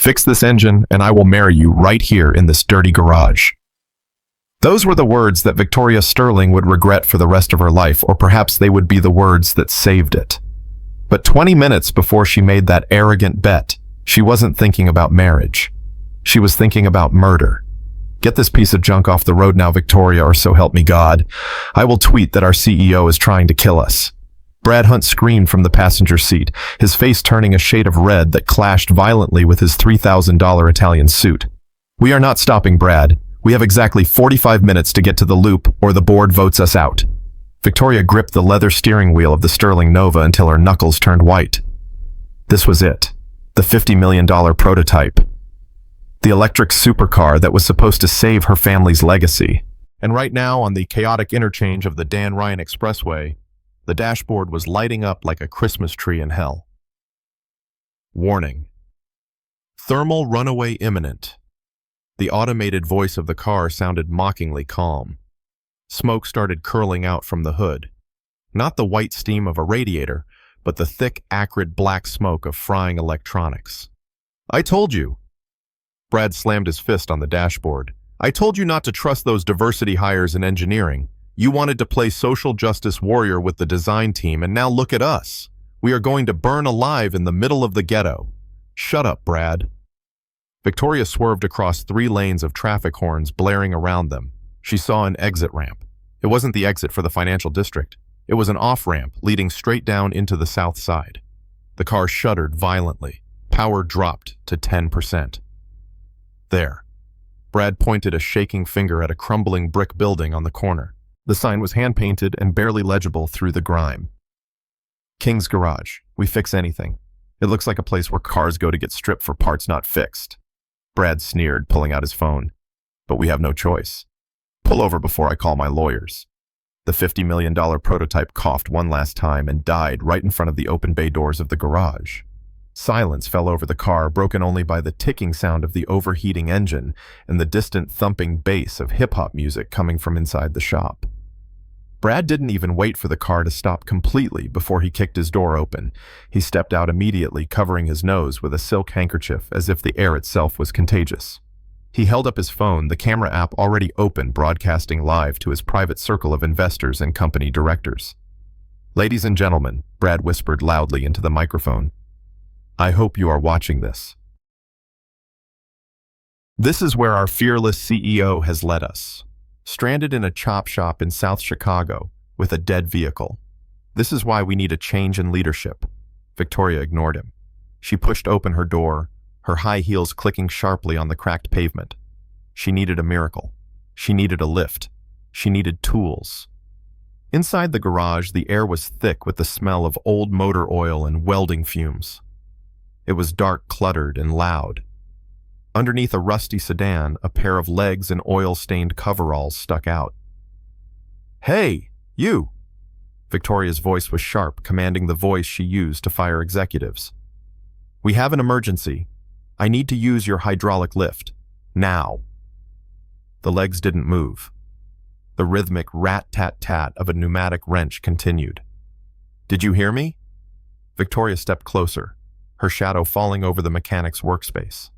Fix this engine and I will marry you right here in this dirty garage." Those were the words that Victoria Sterling would regret for the rest of her life, or perhaps they would be the words that saved it. But 20 minutes before she made that arrogant bet, she wasn't thinking about marriage. She was thinking about murder. "Get this piece of junk off the road now, Victoria, or so help me God. I will tweet that our CEO is trying to kill us." Brad Hunt screamed from the passenger seat, his face turning a shade of red that clashed violently with his $3,000 Italian suit. "We are not stopping, Brad. We have exactly 45 minutes to get to the loop, or the board votes us out." Victoria gripped the leather steering wheel of the Sterling Nova until her knuckles turned white. This was it. The $50 million prototype. The electric supercar that was supposed to save her family's legacy. And right now, on the chaotic interchange of the Dan Ryan Expressway, the dashboard was lighting up like a Christmas tree in hell. Warning. Thermal runaway imminent. The automated voice of the car sounded mockingly calm. Smoke started curling out from the hood. Not the white steam of a radiator, but the thick, acrid black smoke of frying electronics. "I told you." Brad slammed his fist on the dashboard. "I told you not to trust those diversity hires in engineering. You wanted to play social justice warrior with the design team, and now look at us. We are going to burn alive in the middle of the ghetto. Shut up, Brad." Victoria swerved across 3 lanes of traffic horns blaring around them. She saw an exit ramp. It wasn't the exit for the financial district. It was an off-ramp leading straight down into the south side. The car shuddered violently. Power dropped to 10%. There. Brad pointed a shaking finger at a crumbling brick building on the corner. The sign was hand-painted and barely legible through the grime. "King's Garage. We fix anything. It looks like a place where cars go to get stripped for parts not fixed." Brad sneered, pulling out his phone. "But we have no choice. Pull over before I call my lawyers." The $50 million prototype coughed one last time and died right in front of the open bay doors of the garage. Silence fell over the car, broken only by the ticking sound of the overheating engine and the distant thumping bass of hip-hop music coming from inside the shop. Brad didn't even wait for the car to stop completely before he kicked his door open. He stepped out immediately, covering his nose with a silk handkerchief as if the air itself was contagious. He held up his phone, the camera app already open, broadcasting live to his private circle of investors and company directors. "Ladies and gentlemen," Brad whispered loudly into the microphone, "I hope you are watching this. This is where our fearless CEO has led us. Stranded in a chop shop in South Chicago with a dead vehicle. This is why we need a change in leadership." Victoria ignored him. She pushed open her door, her high heels clicking sharply on the cracked pavement. She needed a miracle. She needed a lift. She needed tools. Inside the garage, the air was thick with the smell of old motor oil and welding fumes. It was dark, cluttered, and loud. Underneath a rusty sedan, a pair of legs and oil-stained coveralls stuck out. "Hey, you!" Victoria's voice was sharp, commanding the voice she used to fire executives. "We have an emergency. I need to use your hydraulic lift. Now." The legs didn't move. The rhythmic rat-tat-tat of a pneumatic wrench continued. "Did you hear me?" Victoria stepped closer, her shadow falling over the mechanic's workspace.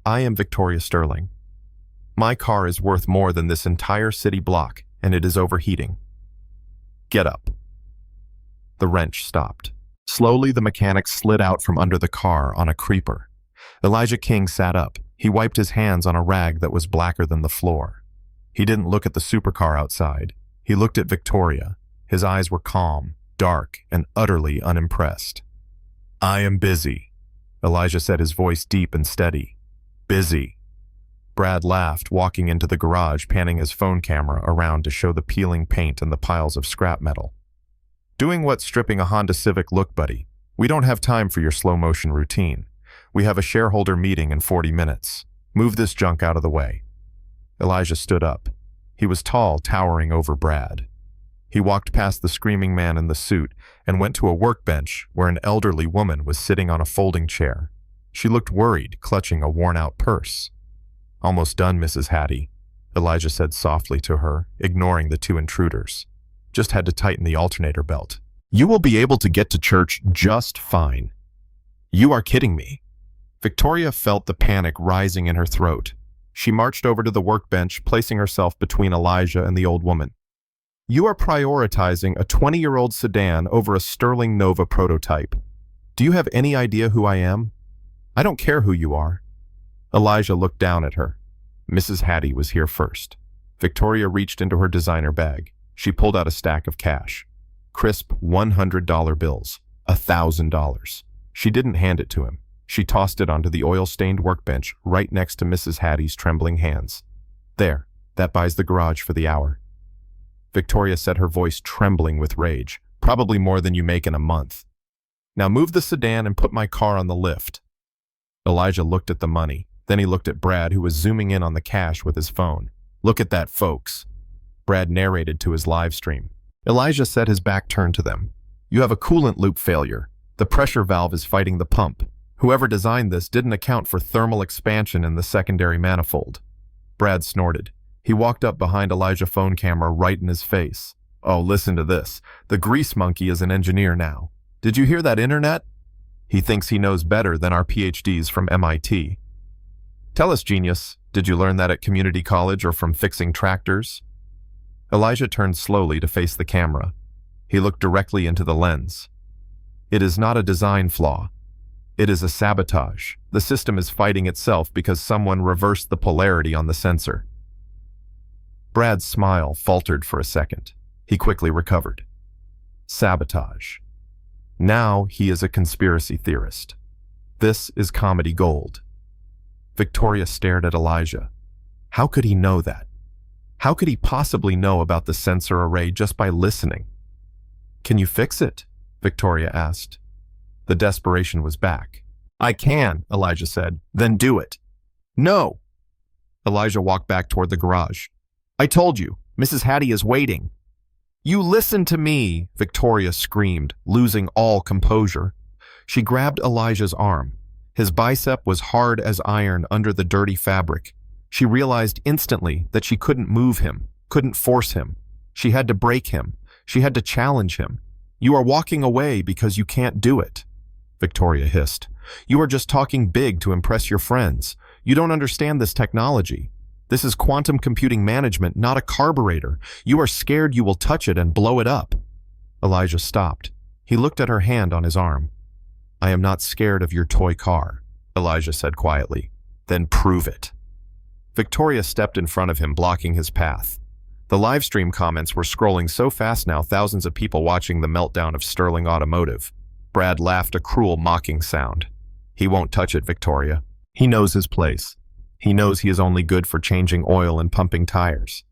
"I am Victoria Sterling. My car is worth more than this entire city block, and it is overheating. Get up." The wrench stopped. Slowly, the mechanic slid out from under the car on a creeper. Elijah King sat up. He wiped his hands on a rag that was blacker than the floor. He didn't look at the supercar outside. He looked at Victoria. His eyes were calm, dark, and utterly unimpressed. "I am busy," Elijah said, his voice deep and steady. "Busy." Brad laughed, walking into the garage, panning his phone camera around to show the peeling paint and the piles of scrap metal. "Doing what stripping a Honda Civic look, buddy? We don't have time for your slow-motion routine. We have a shareholder meeting in 40 minutes. Move this junk out of the way." Elijah stood up. He was tall, towering over Brad. He walked past the screaming man in the suit and went to a workbench where an elderly woman was sitting on a folding chair. She looked worried, clutching a worn-out purse. "Almost done, Mrs. Hattie," Elijah said softly to her, ignoring the 2 intruders. "Just had to tighten the alternator belt. You will be able to get to church just fine." "You are kidding me." Victoria felt the panic rising in her throat. She marched over to the workbench, placing herself between Elijah and the old woman. You are prioritizing a 20-year-old sedan over a Sterling Nova prototype. Do you have any idea who I am? I don't care who you are. Elijah looked down at her. Mrs. Hattie was here first. Victoria reached into her designer bag. She pulled out a stack of cash. Crisp $100 bills. $1,000. She didn't hand it to him. She tossed it onto the oil-stained workbench right next to Mrs. Hattie's trembling hands. There, that buys the garage for the hour. Victoria said, her voice trembling with rage. Probably more than you make in a month. Now move the sedan and put my car on the lift. Elijah looked at the money. Then he looked at Brad, who was zooming in on the cash with his phone. Look at that, folks. Brad narrated to his live stream. Elijah said, his back turned to them. You have a coolant loop failure. The pressure valve is fighting the pump. Whoever designed this didn't account for thermal expansion in the secondary manifold. Brad snorted. He walked up behind Elijah's phone camera right in his face. Oh, listen to this. The grease monkey is an engineer now. Did you hear that, internet? He thinks he knows better than our PhDs from MIT. Tell us, genius, did you learn that at community college or from fixing tractors? Elijah turned slowly to face the camera. He looked directly into the lens. It is not a design flaw. It is a sabotage. The system is fighting itself because someone reversed the polarity on the sensor. Brad's smile faltered for a second. He quickly recovered. Sabotage. Now he is a conspiracy theorist. This is comedy gold. Victoria stared at Elijah. How could he know that? How could he possibly know about the sensor array just by listening? Can you fix it? Victoria asked. The desperation was back. I can, Elijah said. Then do it. No. Elijah walked back toward the garage. I told you, Mrs. Hattie is waiting. You listen to me, Victoria screamed, losing all composure. She grabbed Elijah's arm. His bicep was hard as iron under the dirty fabric. She realized instantly that she couldn't move him, couldn't force him. She had to break him. She had to challenge him. You are walking away because you can't do it. Victoria hissed. You are just talking big to impress your friends. You don't understand this technology. This is quantum computing management, not a carburetor. You are scared you will touch it and blow it up. Elijah stopped. He looked at her hand on his arm. I am not scared of your toy car, Elijah said quietly. Then prove it. Victoria stepped in front of him, blocking his path. The live stream comments were scrolling so fast now, thousands of people watching the meltdown of Sterling Automotive. Brad laughed a cruel, mocking sound. He won't touch it, Victoria. He knows his place. He knows he is only good for changing oil and pumping tires.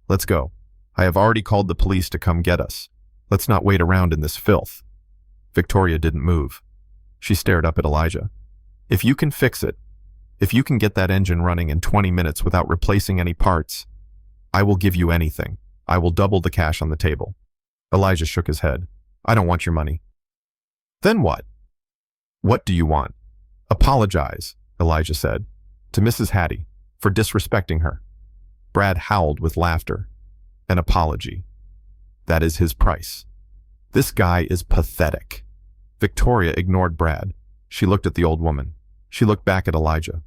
Let's go. I have already called the police to come get us. Let's not wait around in this filth. Victoria didn't move. She stared up at Elijah. If you can fix it, if you can get that engine running in 20 minutes without replacing any parts, I will give you anything. I will double the cash on the table. Elijah shook his head. I don't want your money. Then what? What do you want? Apologize, Elijah said, to Mrs. Hattie for disrespecting her. Brad howled with laughter. An apology. That is his price. This guy is pathetic. Victoria ignored Brad. She looked at the old woman. She looked back at Elijah.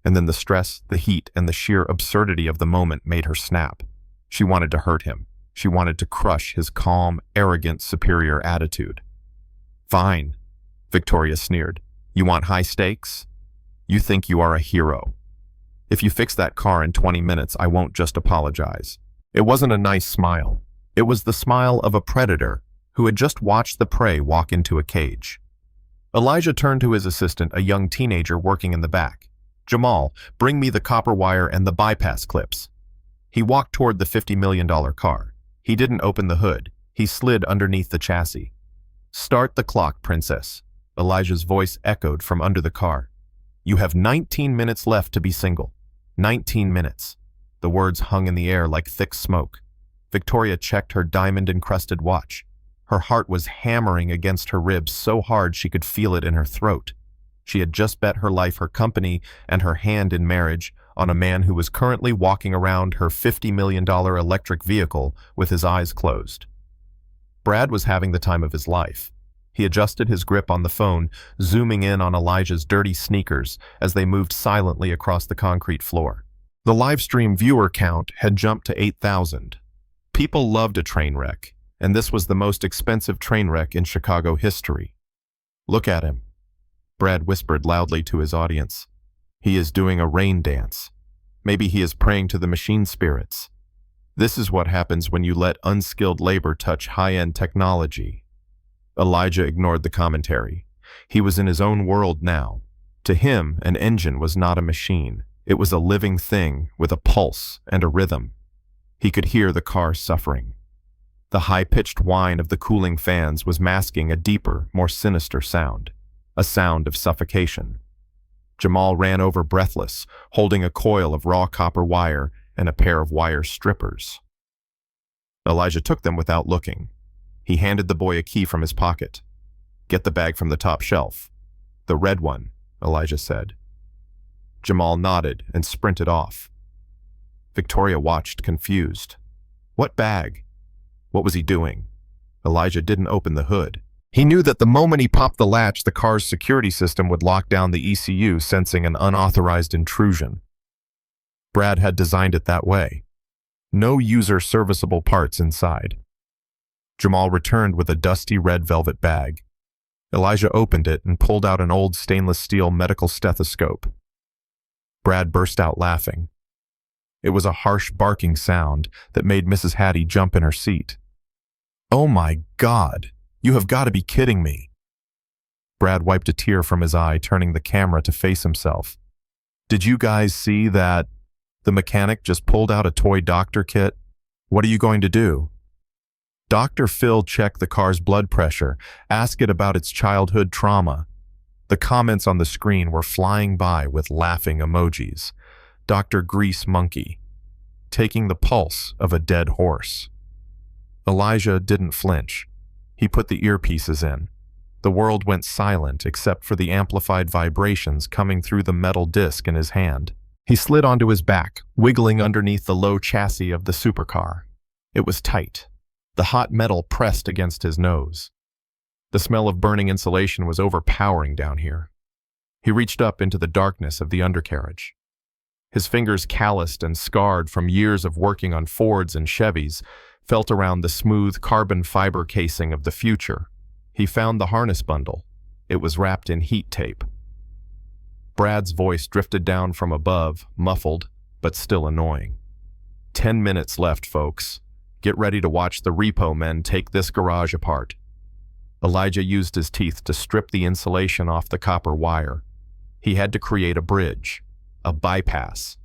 And then the stress, the heat, and the sheer absurdity of the moment made her snap. She wanted to hurt him. She wanted to crush his calm, arrogant, superior attitude. Fine, Victoria sneered. You want high stakes? You think you are a hero. If you fix that car in 20 minutes, I won't just apologize. It wasn't a nice smile. It was the smile of a predator who had just watched the prey walk into a cage. Elijah turned to his assistant, a young teenager working in the back. Jamal, bring me the copper wire and the bypass clips. He walked toward the $50 million car. He didn't open the hood. He slid underneath the chassis. Start the clock, princess. Elijah's voice echoed from under the car. You have 19 minutes left to be single. 19 minutes. The words hung in the air like thick smoke. Victoria checked her diamond-encrusted watch. Her heart was hammering against her ribs so hard she could feel it in her throat. She had just bet her life, her company, and her hand in marriage on a man who was currently walking around her $50 million electric vehicle with his eyes closed. Brad was having the time of his life. He adjusted his grip on the phone, zooming in on Elijah's dirty sneakers as they moved silently across the concrete floor. The livestream viewer count had jumped to 8,000. People loved a train wreck, and this was the most expensive train wreck in Chicago history. "Look at him," Brad whispered loudly to his audience. "He is doing a rain dance. Maybe he is praying to the machine spirits. This is what happens when you let unskilled labor touch high-end technology." Elijah ignored the commentary. He was in his own world now. To him, an engine was not a machine. It was a living thing with a pulse and a rhythm. He could hear the car suffering. The high-pitched whine of the cooling fans was masking a deeper, more sinister sound, a sound of suffocation. Jamal ran over breathless, holding a coil of raw copper wire and a pair of wire strippers. Elijah took them without looking. He handed the boy a key from his pocket. "Get the bag from the top shelf." "The red one," Elijah said. Jamal nodded and sprinted off. Victoria watched, confused. What bag? What was he doing? Elijah didn't open the hood. He knew that the moment he popped the latch, the car's security system would lock down the ECU, sensing an unauthorized intrusion. Brad had designed it that way. No user-serviceable parts inside. Jamal returned with a dusty red velvet bag. Elijah opened it and pulled out an old stainless steel medical stethoscope. Brad burst out laughing. It was a harsh barking sound that made Mrs. Hattie jump in her seat. "Oh my God, you have got to be kidding me." Brad wiped a tear from his eye, turning the camera to face himself. "Did you guys see that? The mechanic just pulled out a toy doctor kit. What are you going to do?" Dr. Phil checked the car's blood pressure, asked it about its childhood trauma. The comments on the screen were flying by with laughing emojis. Dr. Grease Monkey, taking the pulse of a dead horse. Elijah didn't flinch. He put the earpieces in. The world went silent except for the amplified vibrations coming through the metal disc in his hand. He slid onto his back, wiggling underneath the low chassis of the supercar. It was tight. The hot metal pressed against his nose. The smell of burning insulation was overpowering down here. He reached up into the darkness of the undercarriage. His fingers, calloused and scarred from years of working on Fords and Chevys, felt around the smooth carbon fiber casing of the future. He found the harness bundle. It was wrapped in heat tape. Brad's voice drifted down from above, muffled, but still annoying. 10 minutes left, folks. Get ready to watch the repo men take this garage apart. Elijah used his teeth to strip the insulation off the copper wire. He had to create a bridge, a bypass.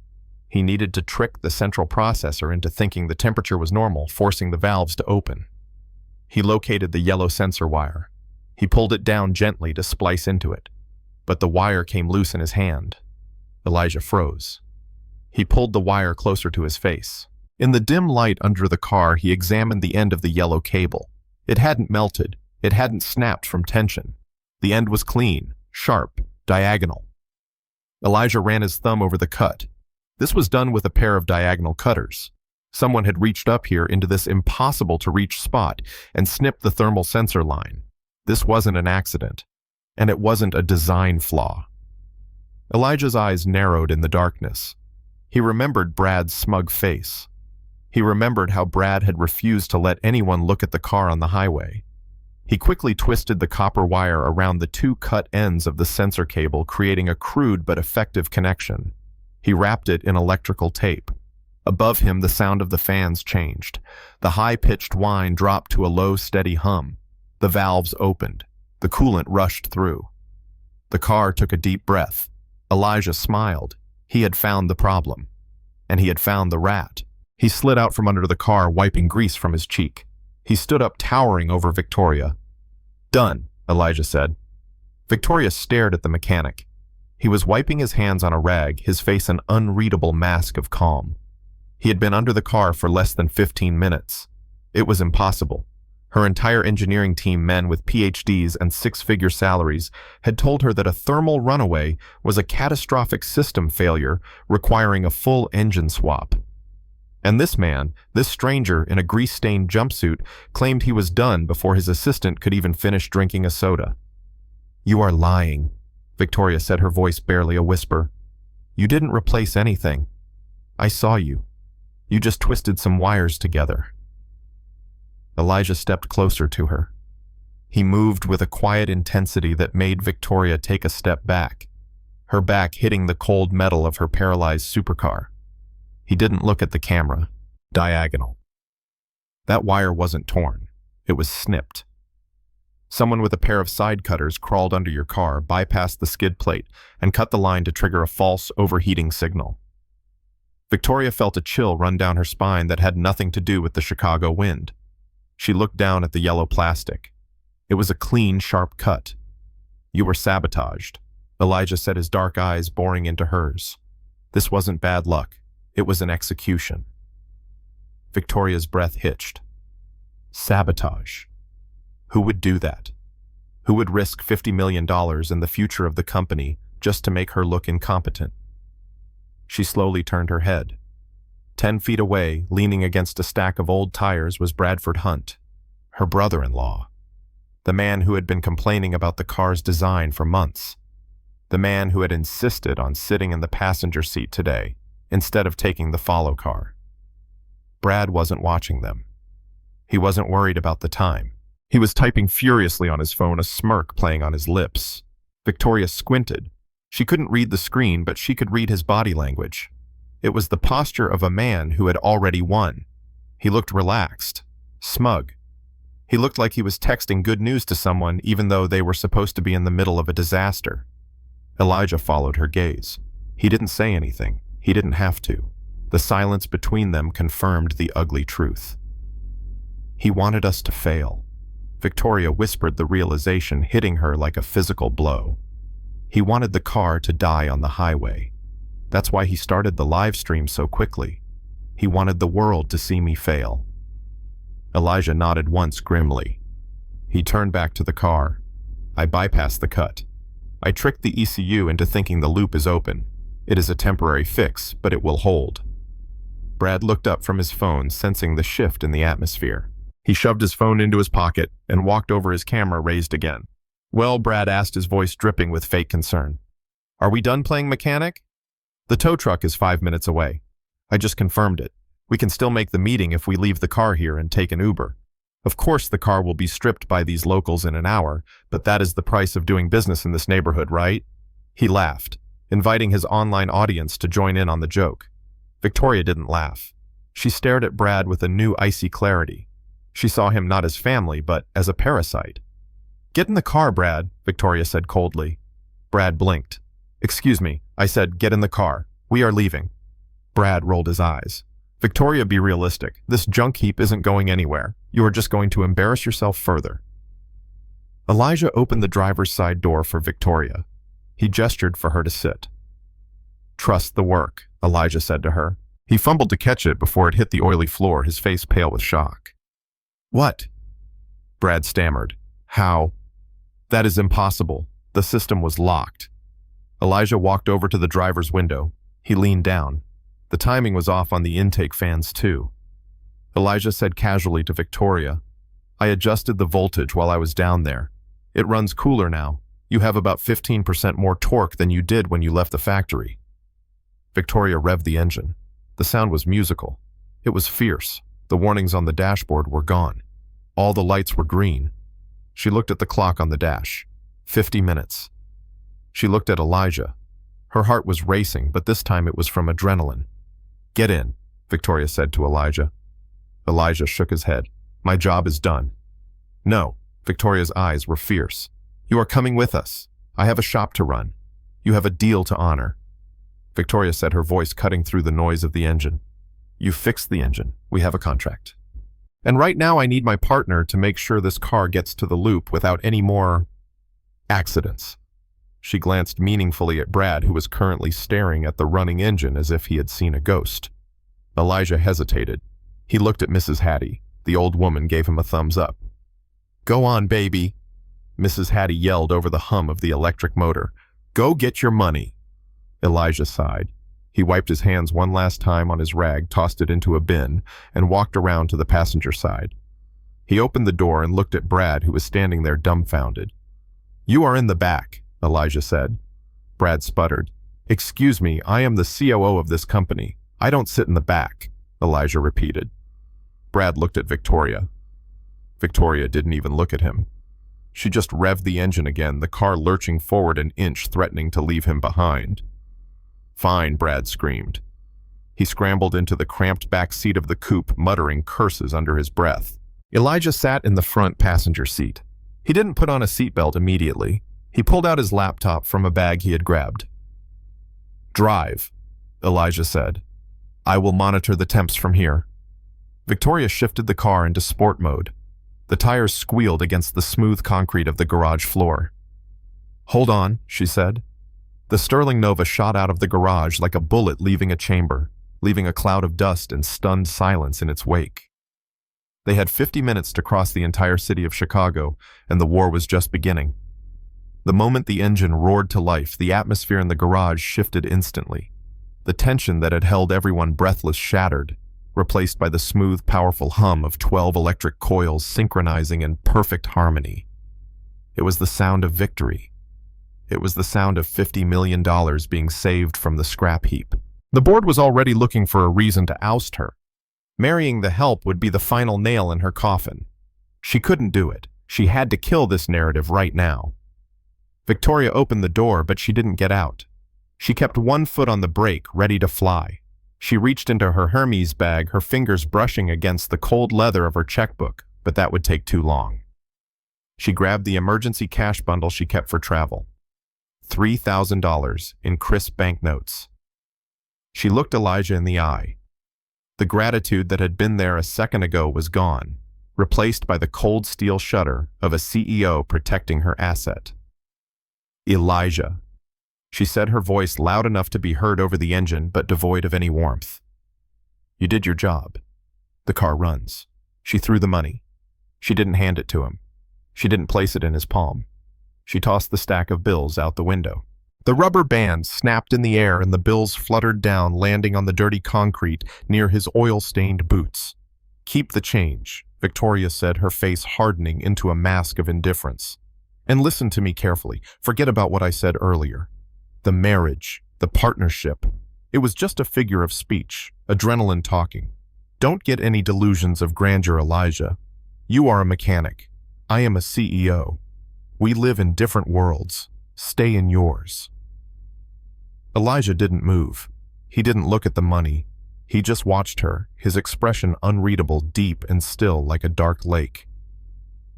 He needed to trick the central processor into thinking the temperature was normal, forcing the valves to open. He located the yellow sensor wire. He pulled it down gently to splice into it, but the wire came loose in his hand. Elijah froze. He pulled the wire closer to his face. In the dim light under the car, he examined the end of the yellow cable. It hadn't melted. It hadn't snapped from tension. The end was clean, sharp, diagonal. Elijah ran his thumb over the cut. This was done with a pair of diagonal cutters. Someone had reached up here into this impossible-to-reach spot and snipped the thermal sensor line. This wasn't an accident, and it wasn't a design flaw. Elijah's eyes narrowed in the darkness. He remembered Brad's smug face. He remembered how Brad had refused to let anyone look at the car on the highway. He quickly twisted the copper wire around the two cut ends of the sensor cable, creating a crude but effective connection. He wrapped it in electrical tape. Above him, the sound of the fans changed. The high-pitched whine dropped to a low, steady hum. The valves opened. The coolant rushed through. The car took a deep breath. Elijah smiled. He had found the problem. And he had found the rat. He slid out from under the car, wiping grease from his cheek. He stood up, towering over Victoria. "Done," Elijah said. Victoria stared at the mechanic. He was wiping his hands on a rag, his face an unreadable mask of calm. He had been under the car for less than 15 minutes. It was impossible. Her entire engineering team, men with PhDs and six-figure salaries, had told her that a thermal runaway was a catastrophic system failure requiring a full engine swap. And this man, this stranger in a grease-stained jumpsuit, claimed he was done before his assistant could even finish drinking a soda. "You are lying," Victoria said, her voice barely a whisper. "You didn't replace anything. I saw you. You just twisted some wires together." Elijah stepped closer to her. He moved with a quiet intensity that made Victoria take a step back, her back hitting the cold metal of her paralyzed supercar. He didn't look at the camera. Diagonal. That wire wasn't torn. It was snipped. Someone with a pair of side cutters crawled under your car, bypassed the skid plate, and cut the line to trigger a false overheating signal. Victoria felt a chill run down her spine that had nothing to do with the Chicago wind. She looked down at the yellow plastic. It was a clean, sharp cut. "You were sabotaged," Elijah said, his dark eyes boring into hers. "This wasn't bad luck. It was an execution." Victoria's breath hitched. Sabotage. Who would do that? Who would risk $50 million in the future of the company just to make her look incompetent? She slowly turned her head. 10 feet away, leaning against a stack of old tires, was Bradford Hunt, her brother-in-law. The man who had been complaining about the car's design for months. The man who had insisted on sitting in the passenger seat today, instead of taking the follow car. Brad wasn't watching them. He wasn't worried about the time. He was typing furiously on his phone, a smirk playing on his lips. Victoria squinted. She couldn't read the screen, but she could read his body language. It was the posture of a man who had already won. He looked relaxed, smug. He looked like he was texting good news to someone, even though they were supposed to be in the middle of a disaster. Elijah followed her gaze. He didn't say anything. He didn't have to. The silence between them confirmed the ugly truth. "He wanted us to fail." Victoria whispered the realization, hitting her like a physical blow. "He wanted the car to die on the highway. That's why he started the live stream so quickly. He wanted the world to see me fail." Elijah nodded once grimly. He turned back to the car. "I bypassed the cut. I tricked the ECU into thinking the loop is open. It is a temporary fix, but it will hold." Brad looked up from his phone, sensing the shift in the atmosphere. He shoved his phone into his pocket and walked over, his camera raised again. "Well," Brad asked, his voice dripping with fake concern. "Are we done playing mechanic?" "The tow truck is 5 minutes away. I just confirmed it. We can still make the meeting if we leave the car here and take an Uber. Of course the car will be stripped by these locals in an hour, but that is the price of doing business in this neighborhood, right?" He laughed, inviting his online audience to join in on the joke. Victoria didn't laugh. She stared at Brad with a new icy clarity. She saw him not as family, but as a parasite. "Get in the car, Brad," Victoria said coldly. Brad blinked. "Excuse me, I said get in the car. We are leaving." Brad rolled his eyes. "Victoria, be realistic. This junk heap isn't going anywhere. You are just going to embarrass yourself further." Elijah opened the driver's side door for Victoria. He gestured for her to sit. "Trust the work," Elijah said to her. He fumbled to catch it before it hit the oily floor, his face pale with shock. "What?" Brad stammered. "How?" "That is impossible. The system was locked." Elijah walked over to the driver's window. He leaned down. The timing was off on the intake fans, too. Elijah said casually to Victoria, "I adjusted the voltage while I was down there. It runs cooler now. You have about 15% more torque than you did when you left the factory." Victoria revved the engine. The sound was musical. It was fierce. The warnings on the dashboard were gone. All the lights were green. She looked at the clock on the dash. 50 minutes. She looked at Elijah. Her heart was racing, but this time it was from adrenaline. "Get in," Victoria said to Elijah. Elijah shook his head. "My job is done." "No." Victoria's eyes were fierce. "You are coming with us. I have a shop to run. You have a deal to honor." Victoria said, her voice cutting through the noise of the engine. "You fixed the engine. We have a contract. And right now I need my partner to make sure this car gets to the loop without any more accidents." She glanced meaningfully at Brad, who was currently staring at the running engine as if he had seen a ghost. Elijah hesitated. He looked at Mrs. Hattie. The old woman gave him a thumbs up. "Go on, baby," Mrs. Hattie yelled over the hum of the electric motor. "Go get your money." Elijah sighed. He wiped his hands one last time on his rag, tossed it into a bin, and walked around to the passenger side. He opened the door and looked at Brad, who was standing there dumbfounded. "You are in the back," Elijah said. Brad sputtered. "Excuse me, I am the COO of this company. I don't sit in the back," Elijah repeated. Brad looked at Victoria. Victoria didn't even look at him. She just revved the engine again, the car lurching forward an inch, threatening to leave him behind. "Fine," Brad screamed. He scrambled into the cramped back seat of the coupe, muttering curses under his breath. Elijah sat in the front passenger seat. He didn't put on a seatbelt immediately. He pulled out his laptop from a bag he had grabbed. "Drive," Elijah said. "I will monitor the temps from here." Victoria shifted the car into sport mode. The tires squealed against the smooth concrete of the garage floor. "Hold on," she said. The Sterling Nova shot out of the garage like a bullet leaving a chamber, leaving a cloud of dust and stunned silence in its wake. They had 50 minutes to cross the entire city of Chicago, and the war was just beginning. The moment the engine roared to life, the atmosphere in the garage shifted instantly. The tension that had held everyone breathless shattered, replaced by the smooth, powerful hum of 12 electric coils synchronizing in perfect harmony. It was the sound of victory. It was the sound of $50 million being saved from the scrap heap. The board was already looking for a reason to oust her. Marrying the help would be the final nail in her coffin. She couldn't do it. She had to kill this narrative right now. Victoria opened the door, but she didn't get out. She kept one foot on the brake, ready to fly. She reached into her Hermes bag, her fingers brushing against the cold leather of her checkbook, but that would take too long. She grabbed the emergency cash bundle she kept for travel. $3,000 in crisp banknotes. She looked Elijah in the eye. The gratitude that had been there a second ago was gone, replaced by the cold steel shudder of a CEO protecting her asset. "Elijah," she said, her voice loud enough to be heard over the engine but devoid of any warmth. "You did your job. The car runs." She threw the money. She didn't hand it to him. She didn't place it in his palm. She tossed the stack of bills out the window. The rubber band snapped in the air and the bills fluttered down, landing on the dirty concrete near his oil-stained boots. "Keep the change," Victoria said, her face hardening into a mask of indifference. "And listen to me carefully. Forget about what I said earlier. The marriage, the partnership. It was just a figure of speech, adrenaline talking. Don't get any delusions of grandeur, Elijah. You are a mechanic. I am a CEO. We live in different worlds. Stay in yours." Elijah didn't move. He didn't look at the money. He just watched her, his expression unreadable, deep and still like a dark lake.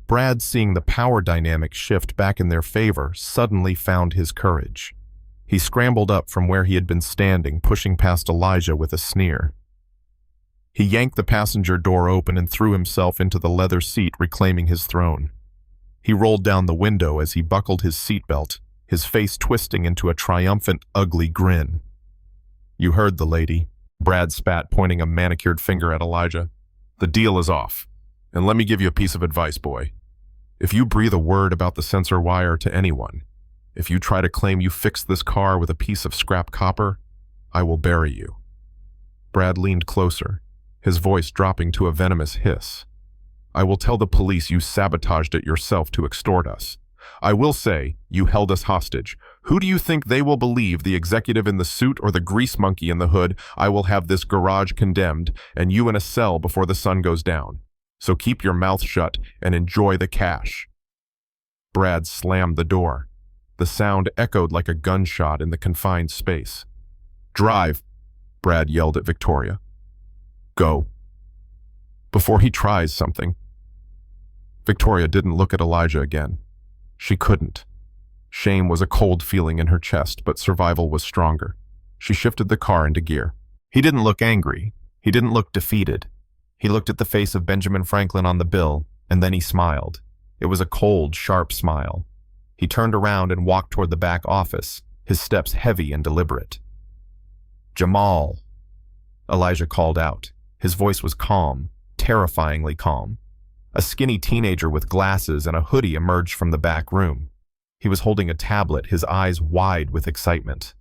Brad, seeing the power dynamic shift back in their favor, suddenly found his courage. He scrambled up from where he had been standing, pushing past Elijah with a sneer. He yanked the passenger door open and threw himself into the leather seat, reclaiming his throne. He rolled down the window as he buckled his seatbelt, his face twisting into a triumphant, ugly grin. "You heard the lady," Brad spat, pointing a manicured finger at Elijah. "The deal is off. And let me give you a piece of advice, boy. If you breathe a word about the sensor wire to anyone, if you try to claim you fixed this car with a piece of scrap copper, I will bury you." Brad leaned closer, his voice dropping to a venomous hiss. "I will tell the police you sabotaged it yourself to extort us. I will say you held us hostage. Who do you think they will believe, the executive in the suit or the grease monkey in the hood? I will have this garage condemned and you in a cell before the sun goes down. So keep your mouth shut and enjoy the cash." Brad slammed the door. The sound echoed like a gunshot in the confined space. "Drive," Brad yelled at Victoria. "Go." Before he tries something. Victoria didn't look at Elijah again. She couldn't. Shame was a cold feeling in her chest, but survival was stronger. She shifted the car into gear. He didn't look angry. He didn't look defeated. He looked at the face of Benjamin Franklin on the bill, and then he smiled. It was a cold, sharp smile. He turned around and walked toward the back office, his steps heavy and deliberate. "Jamal," Elijah called out. His voice was calm, terrifyingly calm. A skinny teenager with glasses and a hoodie emerged from the back room. He was holding a tablet, his eyes wide with excitement.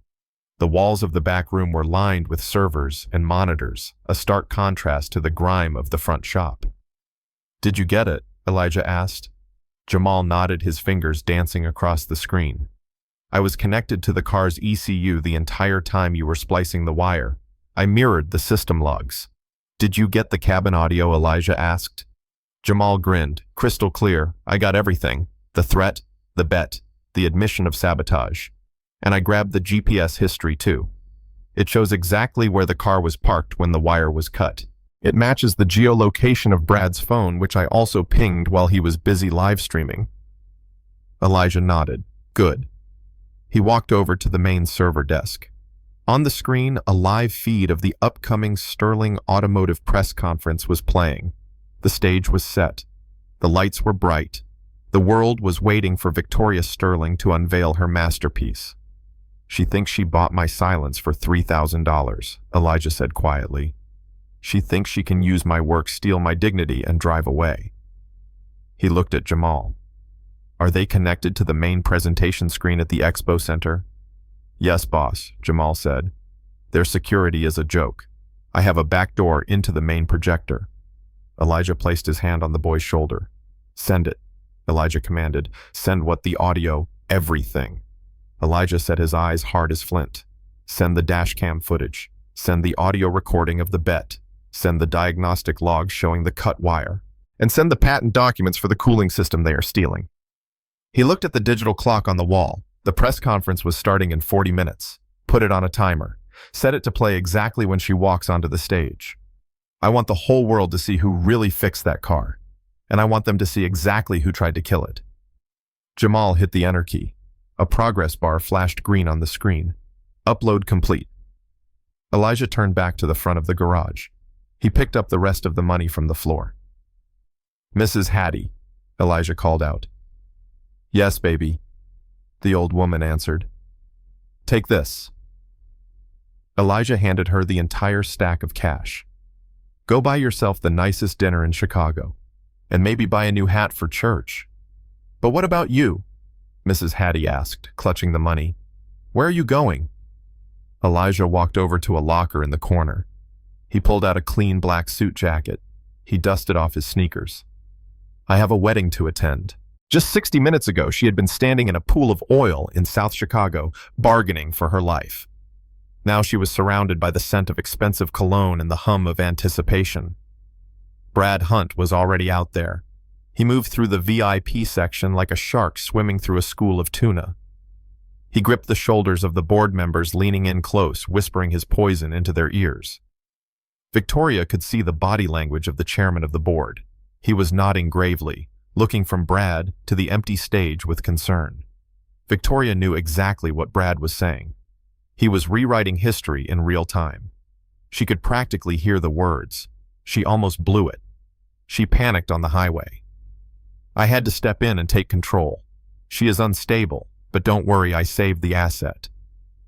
The walls of the back room were lined with servers and monitors, a stark contrast to the grime of the front shop. "Did you get it?" Elijah asked. Jamal nodded, his fingers dancing across the screen. "I was connected to the car's ECU the entire time you were splicing the wire. I mirrored the system logs." "Did you get the cabin audio?" Elijah asked. Jamal grinned. "Crystal clear. I got everything. The threat, the bet, the admission of sabotage. And I grabbed the GPS history too. It shows exactly where the car was parked when the wire was cut. It matches the geolocation of Brad's phone, which I also pinged while he was busy live streaming." Elijah nodded. "Good." He walked over to the main server desk. On the screen, a live feed of the upcoming Sterling Automotive press conference was playing. The stage was set. The lights were bright. The world was waiting for Victoria Sterling to unveil her masterpiece. "She thinks she bought my silence for $3,000, Elijah said quietly. "She thinks she can use my work, steal my dignity, and drive away." He looked at Jamal. "Are they connected to the main presentation screen at the expo center?" "Yes, boss," Jamal said. "Their security is a joke. I have a back door into the main projector." Elijah placed his hand on the boy's shoulder. "Send it," Elijah commanded. "Send what? The audio? Everything." Elijah set his eyes hard as flint. "Send the dashcam footage. Send the audio recording of the bet. Send the diagnostic logs showing the cut wire. And send the patent documents for the cooling system they are stealing." He looked at the digital clock on the wall. The press conference was starting in 40 minutes. Put it on a timer. Set it to play exactly when she walks onto the stage. "I want the whole world to see who really fixed that car. And I want them to see exactly who tried to kill it." Jamal hit the enter key. A progress bar flashed green on the screen. "Upload complete." Elijah turned back to the front of the garage. He picked up the rest of the money from the floor. "Mrs. Hattie," Elijah called out. "Yes, baby," the old woman answered. "Take this." Elijah handed her the entire stack of cash. "Go buy yourself the nicest dinner in Chicago, and maybe buy a new hat for church." "But what about you?" Mrs. Hattie asked, clutching the money. "Where are you going?" Elijah walked over to a locker in the corner. He pulled out a clean black suit jacket. He dusted off his sneakers. "I have a wedding to attend." Just 60 minutes ago, she had been standing in a pool of oil in South Chicago, bargaining for her life. Now she was surrounded by the scent of expensive cologne and the hum of anticipation. Brad Hunt was already out there. He moved through the VIP section like a shark swimming through a school of tuna. He gripped the shoulders of the board members, leaning in close, whispering his poison into their ears. Victoria could see the body language of the chairman of the board. He was nodding gravely, looking from Brad to the empty stage with concern. Victoria knew exactly what Brad was saying. He was rewriting history in real time. She could practically hear the words. She almost blew it. She panicked on the highway. "I had to step in and take control. She is unstable, but don't worry, I saved the asset."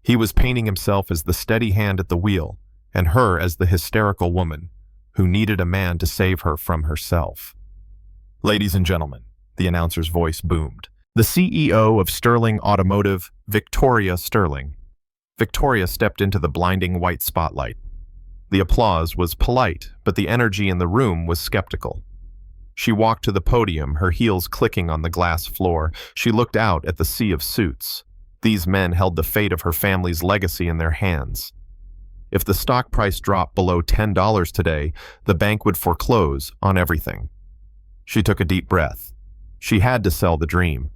He was painting himself as the steady hand at the wheel, and her as the hysterical woman who needed a man to save her from herself. "Ladies and gentlemen," the announcer's voice boomed, "the CEO of Sterling Automotive, Victoria Sterling." Victoria stepped into the blinding white spotlight. The applause was polite, but the energy in the room was skeptical. She walked to the podium, her heels clicking on the glass floor. She looked out at the sea of suits. These men held the fate of her family's legacy in their hands. If the stock price dropped below $10 today, the bank would foreclose on everything. She took a deep breath. She had to sell the dream.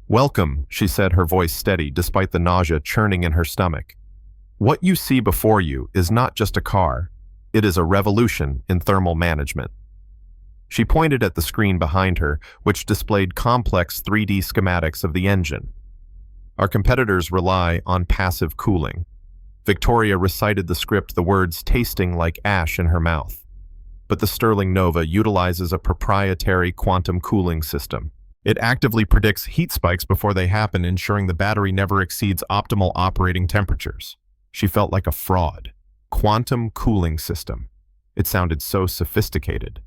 "Welcome," she said, her voice steady despite the nausea churning in her stomach. "What you see before you is not just a car. It is a revolution in thermal management." She pointed at the screen behind her, which displayed complex 3D schematics of the engine. "Our competitors rely on passive cooling." Victoria recited the script, the words tasting like ash in her mouth. "But the Sterling Nova utilizes a proprietary quantum cooling system. It actively predicts heat spikes before they happen, ensuring the battery never exceeds optimal operating temperatures." She felt like a fraud. Quantum cooling system. It sounded so sophisticated.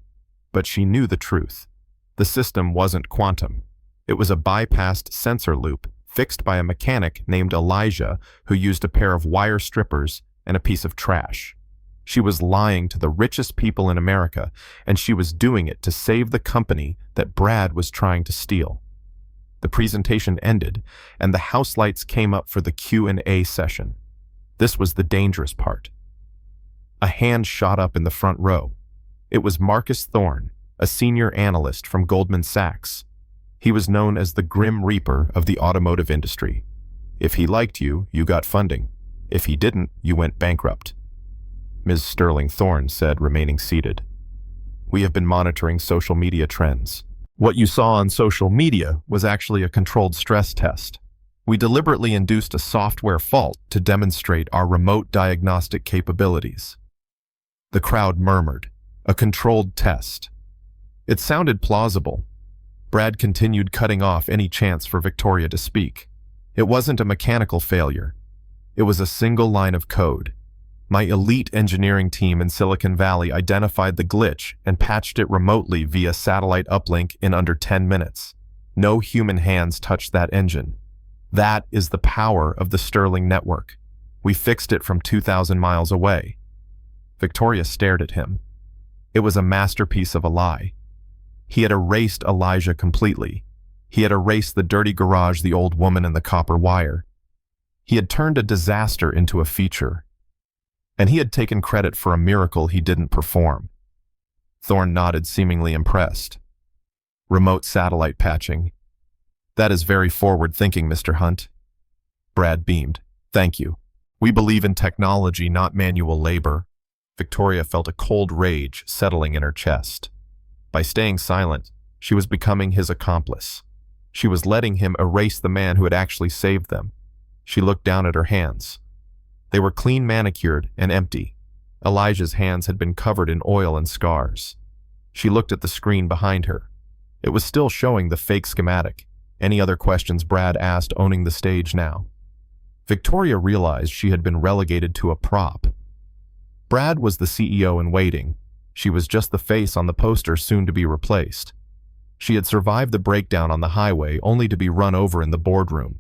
But she knew the truth. The system wasn't quantum. It was a bypassed sensor loop, fixed by a mechanic named Elijah who used a pair of wire strippers and a piece of trash. She was lying to the richest people in America, and she was doing it to save the company that Brad was trying to steal. The presentation ended, and the house lights came up for the Q&A session. This was the dangerous part. A hand shot up in the front row. It was Marcus Thorne, a senior analyst from Goldman Sachs. He was known as the Grim Reaper of the automotive industry. If he liked you, you got funding. If he didn't, you went bankrupt. Ms. Sterling Thorne said, remaining seated. We have been monitoring social media trends. What you saw on social media was actually a controlled stress test. We deliberately induced a software fault to demonstrate our remote diagnostic capabilities. The crowd murmured, a controlled test. It sounded plausible. Brad continued cutting off any chance for Victoria to speak. It wasn't a mechanical failure. It was a single line of code. My elite engineering team in Silicon Valley identified the glitch and patched it remotely via satellite uplink in under 10 minutes. No human hands touched that engine. That is the power of the Sterling network. We fixed it from 2,000 miles away. Victoria stared at him. It was a masterpiece of a lie. He had erased Elijah completely. He had erased the dirty garage, the old woman, and the copper wire. He had turned a disaster into a feature. And he had taken credit for a miracle he didn't perform. Thorne nodded, seemingly impressed. Remote satellite patching. That is very forward-thinking, Mr. Hunt. Brad beamed. Thank you. We believe in technology, not manual labor. Victoria felt a cold rage settling in her chest. By staying silent, she was becoming his accomplice. She was letting him erase the man who had actually saved them. She looked down at her hands. They were clean manicured and empty. Elijah's hands had been covered in oil and scars. She looked at the screen behind her. It was still showing the fake schematic. Any other questions Brad asked, owning the stage now. Victoria realized she had been relegated to a prop. Brad was the CEO in waiting. She was just the face on the poster soon to be replaced. She had survived the breakdown on the highway only to be run over in the boardroom.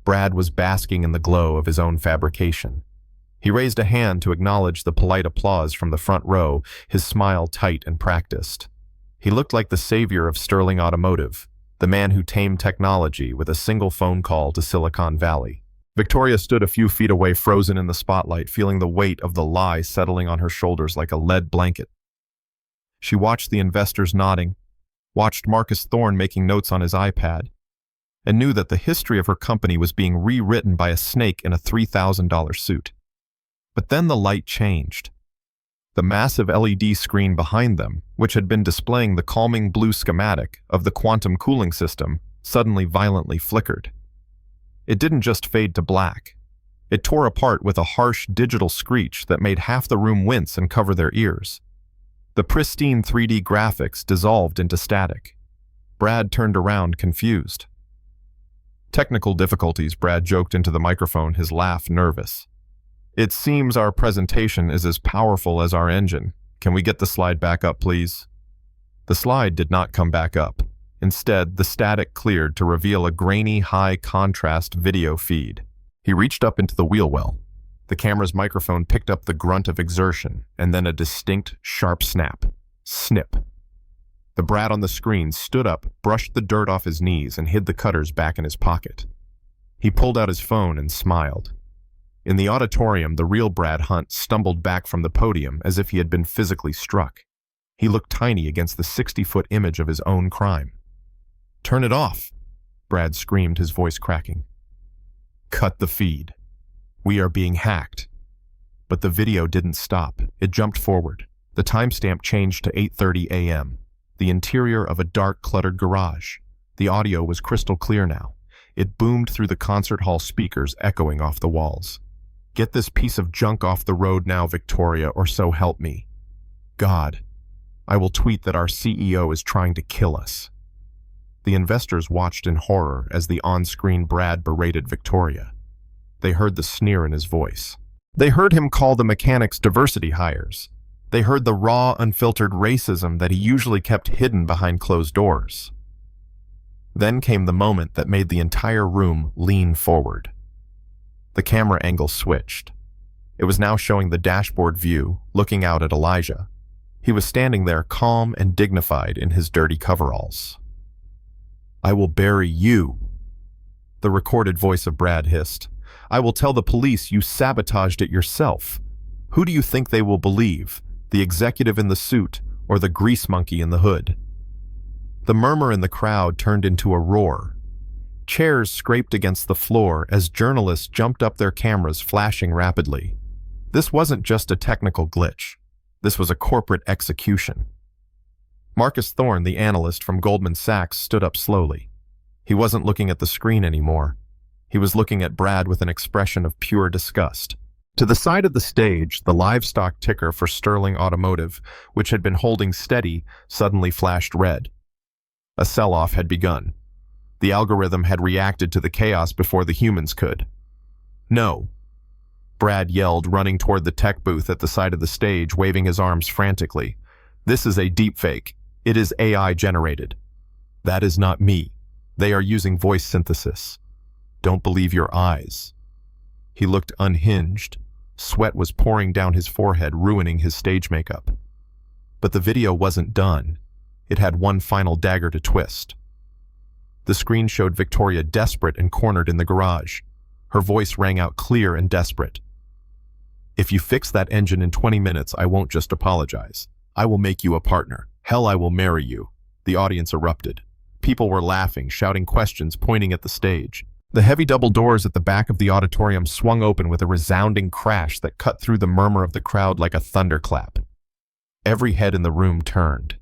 Brad was basking in the glow of his own fabrication. He raised a hand to acknowledge the polite applause from the front row, his smile tight and practiced. He looked like the savior of Sterling Automotive, the man who tamed technology with a single phone call to Silicon Valley. Victoria stood a few feet away, frozen in the spotlight, feeling the weight of the lie settling on her shoulders like a lead blanket. She watched the investors nodding, watched Marcus Thorne making notes on his iPad, and knew that the history of her company was being rewritten by a snake in a $3,000 suit. But then the light changed. The massive LED screen behind them, which had been displaying the calming blue schematic of the quantum cooling system, suddenly violently flickered. It didn't just fade to black. It tore apart with a harsh digital screech that made half the room wince and cover their ears. The pristine 3D graphics dissolved into static. Brad turned around, confused. Technical difficulties, Brad joked into the microphone, his laugh nervous. It seems our presentation is as powerful as our engine. Can we get the slide back up, please? The slide did not come back up. Instead, the static cleared to reveal a grainy, high-contrast video feed. He reached up into the wheel well. The camera's microphone picked up the grunt of exertion, and then a distinct, sharp snap. Snip. The Brad on the screen stood up, brushed the dirt off his knees, and hid the cutters back in his pocket. He pulled out his phone and smiled. In the auditorium, the real Brad Hunt stumbled back from the podium as if he had been physically struck. He looked tiny against the 60-foot image of his own crime. "Turn it off!" Brad screamed, his voice cracking. "Cut the feed. We are being hacked." But the video didn't stop. It jumped forward. The timestamp changed to 8:30 a.m. The interior of a dark, cluttered garage. The audio was crystal clear now. It boomed through the concert hall speakers, echoing off the walls. "Get this piece of junk off the road now, Victoria, or so help me. God, I will tweet that our CEO is trying to kill us." The investors watched in horror as the on-screen Brad berated Victoria. They heard the sneer in his voice. They heard him call the mechanics diversity hires. They heard the raw, unfiltered racism that he usually kept hidden behind closed doors. Then came the moment that made the entire room lean forward. The camera angle switched. It was now showing the dashboard view, looking out at Elijah. He was standing there calm and dignified in his dirty coveralls. "I will bury you," the recorded voice of Brad hissed. "I will tell the police you sabotaged it yourself. Who do you think they will believe, the executive in the suit or the grease monkey in the hood?" The murmur in the crowd turned into a roar. Chairs scraped against the floor as journalists jumped up, their cameras flashing rapidly. This wasn't just a technical glitch. This was a corporate execution. Marcus Thorne, the analyst from Goldman Sachs, stood up slowly. He wasn't looking at the screen anymore. He was looking at Brad with an expression of pure disgust. To the side of the stage, the livestock ticker for Sterling Automotive, which had been holding steady, suddenly flashed red. A sell-off had begun. The algorithm had reacted to the chaos before the humans could. "No," Brad yelled, running toward the tech booth at the side of the stage, waving his arms frantically. "This is a deepfake. It is AI generated. That is not me. They are using voice synthesis. Don't believe your eyes." He looked unhinged. Sweat was pouring down his forehead, ruining his stage makeup. But the video wasn't done. It had one final dagger to twist. The screen showed Victoria desperate and cornered in the garage. Her voice rang out clear and desperate. "If you fix that engine in 20 minutes, I won't just apologize. I will make you a partner. Hell, I will marry you." The audience erupted. People were laughing, shouting questions, pointing at the stage. The heavy double doors at the back of the auditorium swung open with a resounding crash that cut through the murmur of the crowd like a thunderclap. Every head in the room turned.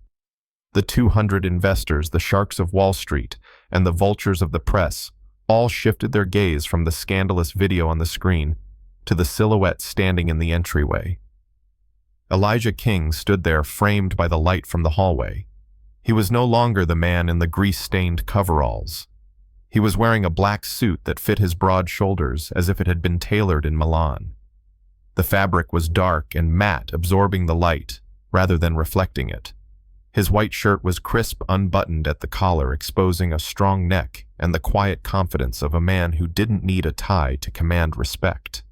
The 200 investors, the sharks of Wall Street, and the vultures of the press all shifted their gaze from the scandalous video on the screen to the silhouette standing in the entryway. Elijah King stood there, framed by the light from the hallway. He was no longer the man in the grease-stained coveralls. He was wearing a black suit that fit his broad shoulders as if it had been tailored in Milan. The fabric was dark and matte, absorbing the light rather than reflecting it. His white shirt was crisp, unbuttoned at the collar, exposing a strong neck and the quiet confidence of a man who didn't need a tie to command respect.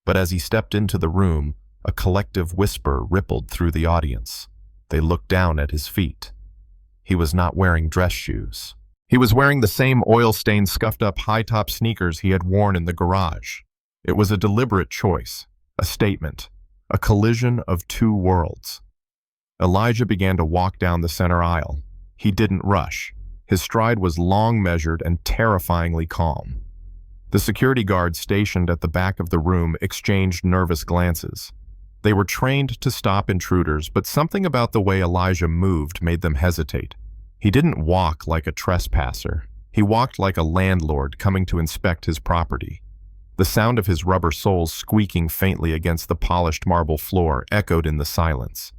But as he stepped into the room, a collective whisper rippled through the audience. They looked down at his feet. He was not wearing dress shoes. He was wearing the same oil-stained, scuffed-up high-top sneakers he had worn in the garage. It was a deliberate choice, a statement, a collision of two worlds. Elijah began to walk down the center aisle. He didn't rush. His stride was long, measured, and terrifyingly calm. The security guards stationed at the back of the room exchanged nervous glances. They were trained to stop intruders, but something about the way Elijah moved made them hesitate. He didn't walk like a trespasser. He walked like a landlord coming to inspect his property. The sound of his rubber soles squeaking faintly against the polished marble floor echoed in the silence.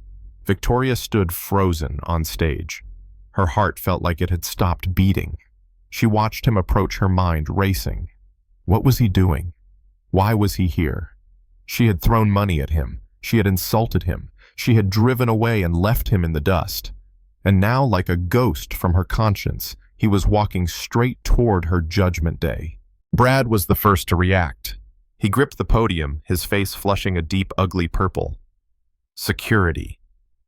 Victoria stood frozen on stage. Her heart felt like it had stopped beating. She watched him approach, her mind racing. What was he doing? Why was he here? She had thrown money at him. She had insulted him. She had driven away and left him in the dust. And now, like a ghost from her conscience, he was walking straight toward her judgment day. Brad was the first to react. He gripped the podium, his face flushing a deep, ugly purple. "Security."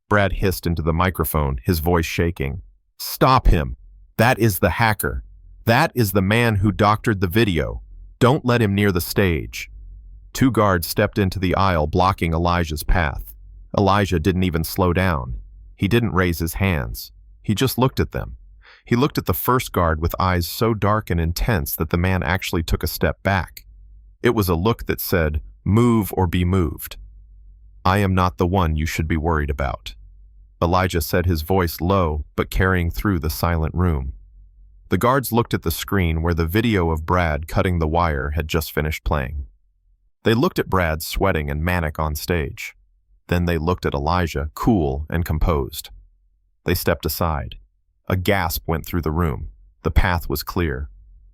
Brad hissed into the microphone, his voice shaking. "Stop him. That is the hacker. That is the man who doctored the video. Don't let him near the stage." Two guards stepped into the aisle, blocking Elijah's path. Elijah didn't even slow down. He didn't raise his hands. He just looked at them. He looked at the first guard with eyes so dark and intense that the man actually took a step back. It was a look that said, "Move or be moved. I am not the one you should be worried about." Elijah said, his voice low but carrying through the silent room. The guards looked at the screen where the video of Brad cutting the wire had just finished playing. They looked at Brad sweating and manic on stage. Then they looked at Elijah, cool and composed. They stepped aside. A gasp went through the room. The path was clear.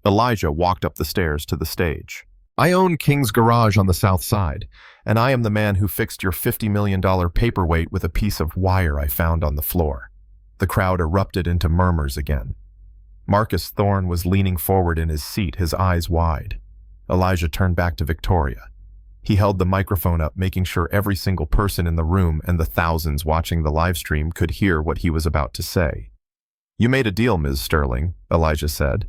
Elijah walked up the stairs to the stage. "I own King's Garage on the south side, and I am the man who fixed your $50 million paperweight with a piece of wire I found on the floor." The crowd erupted into murmurs again. Marcus Thorne was leaning forward in his seat, his eyes wide. Elijah turned back to Victoria. He held the microphone up, making sure every single person in the room and the thousands watching the live stream could hear what he was about to say. "You made a deal, Ms. Sterling," Elijah said.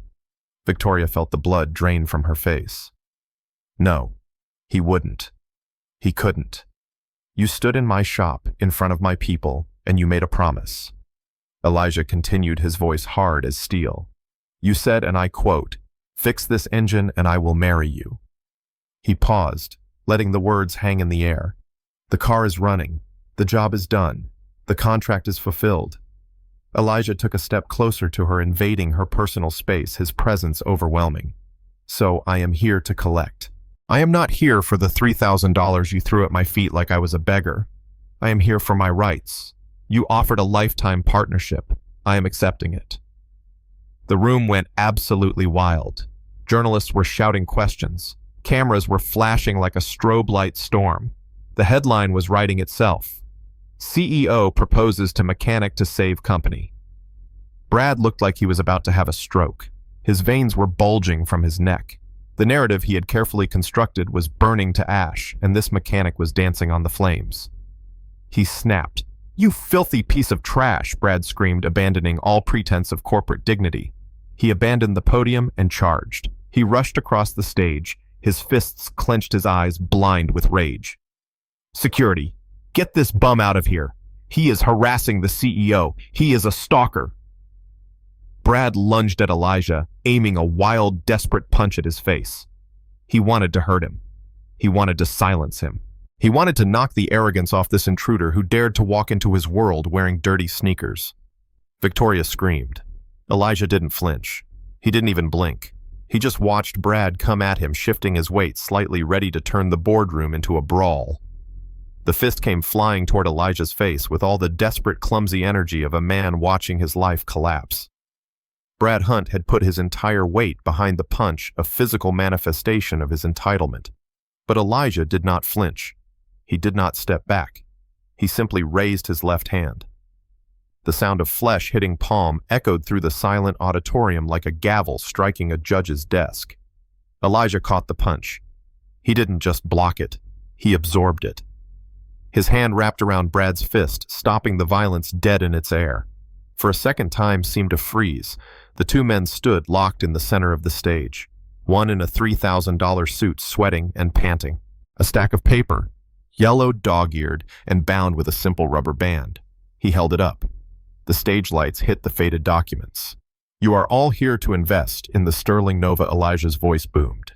Victoria felt the blood drain from her face. "No, he wouldn't. He couldn't. You stood in my shop, in front of my people, and you made a promise." Elijah continued, his voice hard as steel. "You said, and I quote, 'Fix this engine and I will marry you.'" He paused, letting the words hang in the air. "The car is running. The job is done. The contract is fulfilled." Elijah took a step closer to her, invading her personal space, his presence overwhelming. "So I am here to collect. I am not here for the $3,000 you threw at my feet like I was a beggar. I am here for my rights. You offered a lifetime partnership. I am accepting it." The room went absolutely wild. Journalists were shouting questions. Cameras were flashing like a strobe light storm. The headline was writing itself. "CEO proposes to mechanic to save company." Brad looked like he was about to have a stroke. His veins were bulging from his neck. The narrative he had carefully constructed was burning to ash, and this mechanic was dancing on the flames. He snapped. "You filthy piece of trash," Brad screamed, abandoning all pretense of corporate dignity. He abandoned the podium and charged. He rushed across the stage. His fists clenched, his eyes blind with rage. "Security, get this bum out of here. He is harassing the CEO. He is a stalker." Brad lunged at Elijah, aiming a wild, desperate punch at his face. He wanted to hurt him. He wanted to silence him. He wanted to knock the arrogance off this intruder who dared to walk into his world wearing dirty sneakers. Victoria screamed. Elijah didn't flinch. He didn't even blink. He just watched Brad come at him, shifting his weight slightly, ready to turn the boardroom into a brawl. The fist came flying toward Elijah's face with all the desperate, clumsy energy of a man watching his life collapse. Brad Hunt had put his entire weight behind the punch, a physical manifestation of his entitlement. But Elijah did not flinch. He did not step back. He simply raised his left hand. The sound of flesh hitting palm echoed through the silent auditorium like a gavel striking a judge's desk. Elijah caught the punch. He didn't just block it. He absorbed it. His hand wrapped around Brad's fist, stopping the violence dead in its air. For a second, time seemed to freeze. The two men stood locked in the center of the stage, one in a $3,000 suit, sweating and panting. A stack of paper, yellow, dog-eared, and bound with a simple rubber band. He held it up. The stage lights hit the faded documents. "You are all here to invest in the Sterling Nova," Elijah's voice boomed.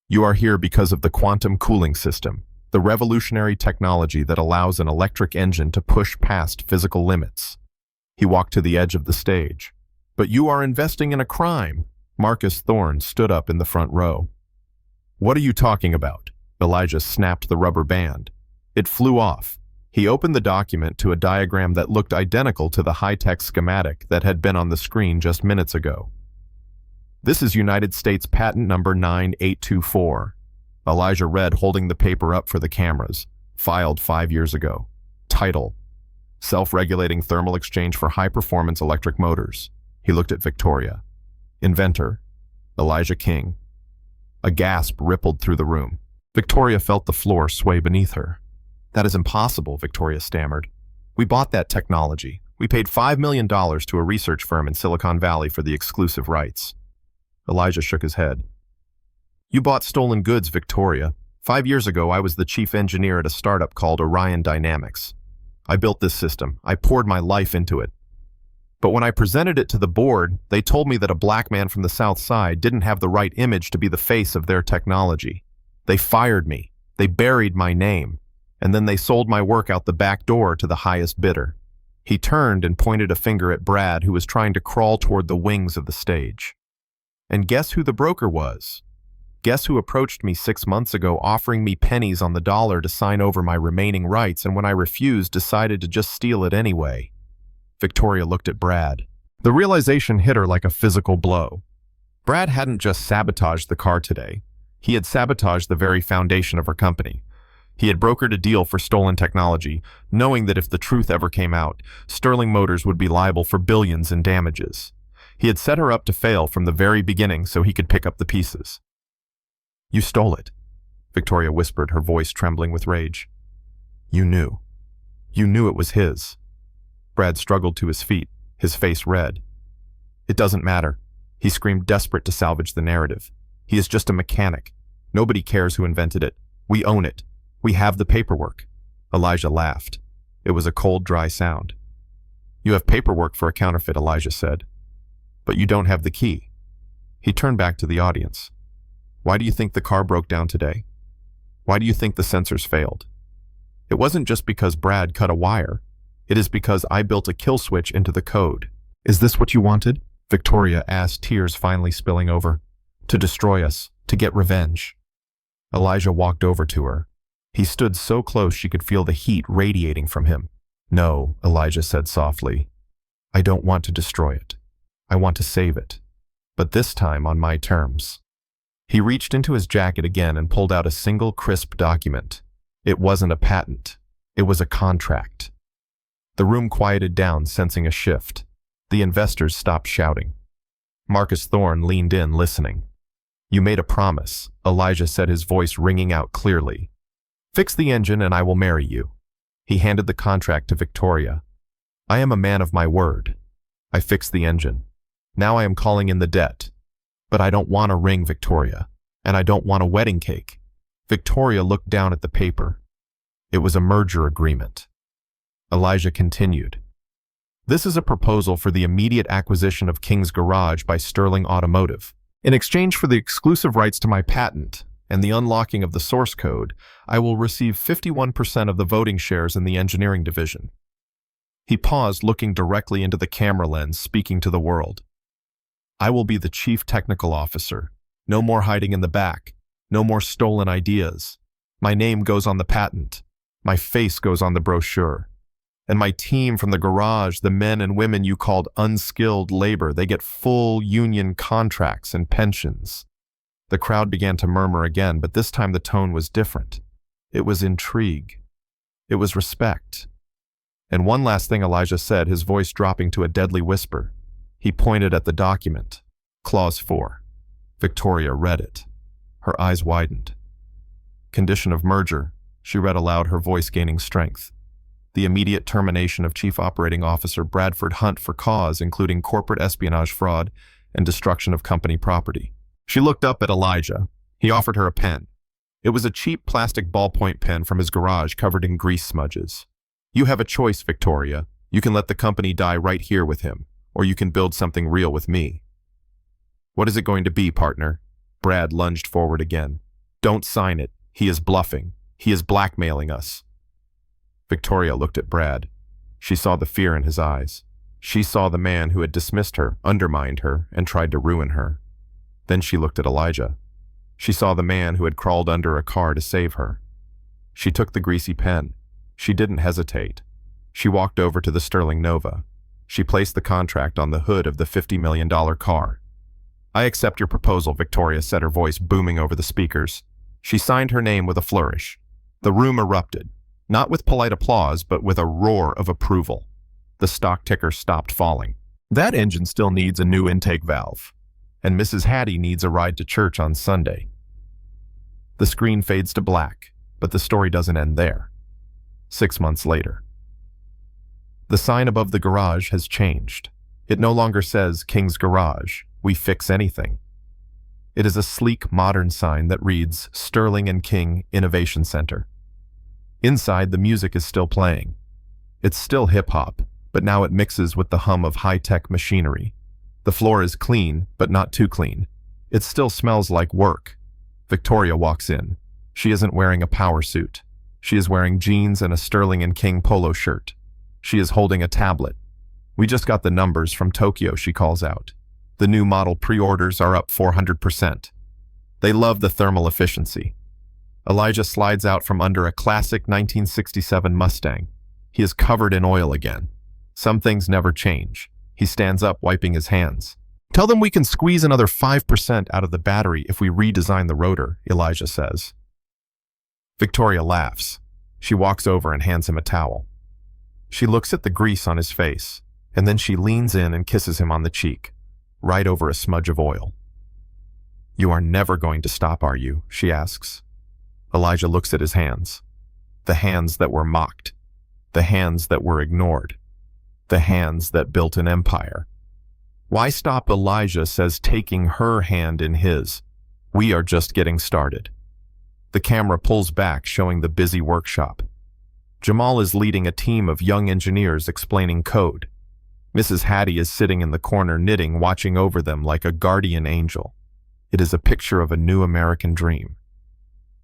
"You are here because of the quantum cooling system, the revolutionary technology that allows an electric engine to push past physical limits." He walked to the edge of the stage. "But you are investing in a crime." Marcus Thorne stood up in the front row. "What are you talking about?" Elijah snapped the rubber band. It flew off. He opened the document to a diagram that looked identical to the high-tech schematic that had been on the screen just minutes ago. "This is United States patent number 9824. Elijah read, holding the paper up for the cameras. "Filed 5 years ago. Title: Self-regulating thermal exchange for high-performance electric motors." He looked at Victoria. "Inventor: Elijah King." A gasp rippled through the room. Victoria felt the floor sway beneath her. "That is impossible," Victoria stammered. "We bought that technology. We paid $5 million to a research firm in Silicon Valley for the exclusive rights." Elijah shook his head. "You bought stolen goods, Victoria. 5 years ago, I was the chief engineer at a startup called Orion Dynamics. I built this system. I poured my life into it. But when I presented it to the board, they told me that a black man from the South Side didn't have the right image to be the face of their technology. They fired me. They buried my name. And then they sold my work out the back door to the highest bidder." He turned and pointed a finger at Brad, who was trying to crawl toward the wings of the stage. "And guess who the broker was? Guess who approached me 6 months ago, offering me pennies on the dollar to sign over my remaining rights, and when I refused, decided to just steal it anyway?" Victoria looked at Brad. The realization hit her like a physical blow. Brad hadn't just sabotaged the car today. He had sabotaged the very foundation of her company. He had brokered a deal for stolen technology, knowing that if the truth ever came out, Sterling Motors would be liable for billions in damages. He had set her up to fail from the very beginning so he could pick up the pieces. "You stole it," Victoria whispered, her voice trembling with rage. "You knew. You knew it was his." Brad struggled to his feet, his face red. "It doesn't matter," he screamed, desperate to salvage the narrative. "He is just a mechanic. Nobody cares who invented it. We own it. We have the paperwork." Elijah laughed. It was a cold, dry sound. "You have paperwork for a counterfeit," Elijah said. "But you don't have the key." He turned back to the audience. "Why do you think the car broke down today? Why do you think the sensors failed? It wasn't just because Brad cut a wire. It is because I built a kill switch into the code." "Is this what you wanted?" Victoria asked, tears finally spilling over. "To destroy us, to get revenge." Elijah walked over to her. He stood so close she could feel the heat radiating from him. "No," Elijah said softly. "I don't want to destroy it. I want to save it. But this time on my terms." He reached into his jacket again and pulled out a single crisp document. It wasn't a patent. It was a contract. The room quieted down, sensing a shift. The investors stopped shouting. Marcus Thorne leaned in, listening. "You made a promise," Elijah said, his voice ringing out clearly. "Fix the engine and I will marry you." He handed the contract to Victoria. "I am a man of my word. I fixed the engine. Now I am calling in the debt. But I don't want a ring, Victoria, and I don't want a wedding cake." Victoria looked down at the paper. It was a merger agreement. Elijah continued. "This is a proposal for the immediate acquisition of King's Garage by Sterling Automotive. In exchange for the exclusive rights to my patent and the unlocking of the source code, I will receive 51% of the voting shares in the engineering division." He paused, looking directly into the camera lens, speaking to the world. "I will be the chief technical officer. No more hiding in the back. No more stolen ideas. My name goes on the patent. My face goes on the brochure. And my team from the garage, the men and women you called unskilled labor, they get full union contracts and pensions." The crowd began to murmur again, but this time the tone was different. It was intrigue. It was respect. And one last thing Elijah said, his voice dropping to a deadly whisper. He pointed at the document. Clause 4. Victoria read it. Her eyes widened. "Condition of merger," she read aloud, her voice gaining strength. "The immediate termination of Chief Operating Officer Bradford Hunt for cause including corporate espionage, fraud, and destruction of company property." She looked up at Elijah. He offered her a pen. It was a cheap plastic ballpoint pen from his garage covered in grease smudges. "You have a choice, Victoria. You can let the company die right here with him, or you can build something real with me." "What is it going to be, partner?" Brad lunged forward again. "Don't sign it. He is bluffing. He is blackmailing us." Victoria looked at Brad. She saw the fear in his eyes. She saw the man who had dismissed her, undermined her, and tried to ruin her. Then she looked at Elijah. She saw the man who had crawled under a car to save her. She took the greasy pen. She didn't hesitate. She walked over to the Sterling Nova. She placed the contract on the hood of the $50 million car. "I accept your proposal," Victoria said, her voice booming over the speakers. She signed her name with a flourish. The room erupted, not with polite applause, but with a roar of approval. The stock ticker stopped falling. "That engine still needs a new intake valve. And Mrs. Hattie needs a ride to church on Sunday." The screen fades to black, but the story doesn't end there. 6 months later. The sign above the garage has changed. It no longer says King's Garage, we fix anything. It is a sleek, modern sign that reads Sterling and King Innovation Center. Inside, the music is still playing. It's still hip-hop, but now it mixes with the hum of high-tech machinery. The floor is clean, but not too clean. It still smells like work. Victoria walks in. She isn't wearing a power suit. She is wearing jeans and a Sterling and King polo shirt. She is holding a tablet. "We just got the numbers from Tokyo," she calls out. "The new model pre-orders are up 400%. They love the thermal efficiency." Elijah slides out from under a classic 1967 Mustang. He is covered in oil again. Some things never change. He stands up, wiping his hands. "Tell them we can squeeze another 5% out of the battery if we redesign the rotor," Elijah says. Victoria laughs. She walks over and hands him a towel. She looks at the grease on his face, and then she leans in and kisses him on the cheek. right over a smudge of oil. "You are never going to stop, are you?" she asks. Elijah looks at his hands. The hands that were mocked. The hands that were ignored. The hands that built an empire. "Why stop?" Elijah says, taking her hand in his. "We are just getting started." The camera pulls back, showing the busy workshop. Jamal is leading a team of young engineers explaining code. Mrs. Hattie is sitting in the corner knitting, watching over them like a guardian angel. It is a picture of a new American dream.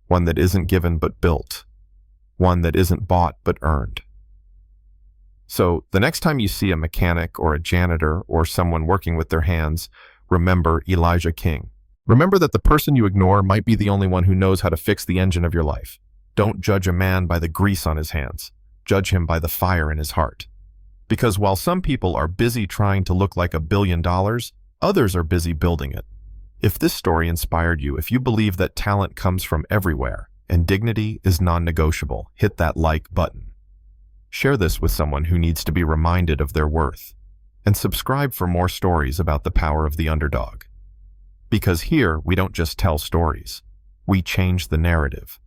One that isn't given but built. One that isn't bought but earned. So, the next time you see a mechanic or a janitor or someone working with their hands, remember Elijah King. Remember that the person you ignore might be the only one who knows how to fix the engine of your life. Don't judge a man by the grease on his hands. Judge him by the fire in his heart. Because while some people are busy trying to look like $1 billion, others are busy building it. If this story inspired you, if you believe that talent comes from everywhere and dignity is non-negotiable, hit that like button. Share this with someone who needs to be reminded of their worth. And subscribe for more stories about the power of the underdog. Because here, we don't just tell stories. We change the narrative.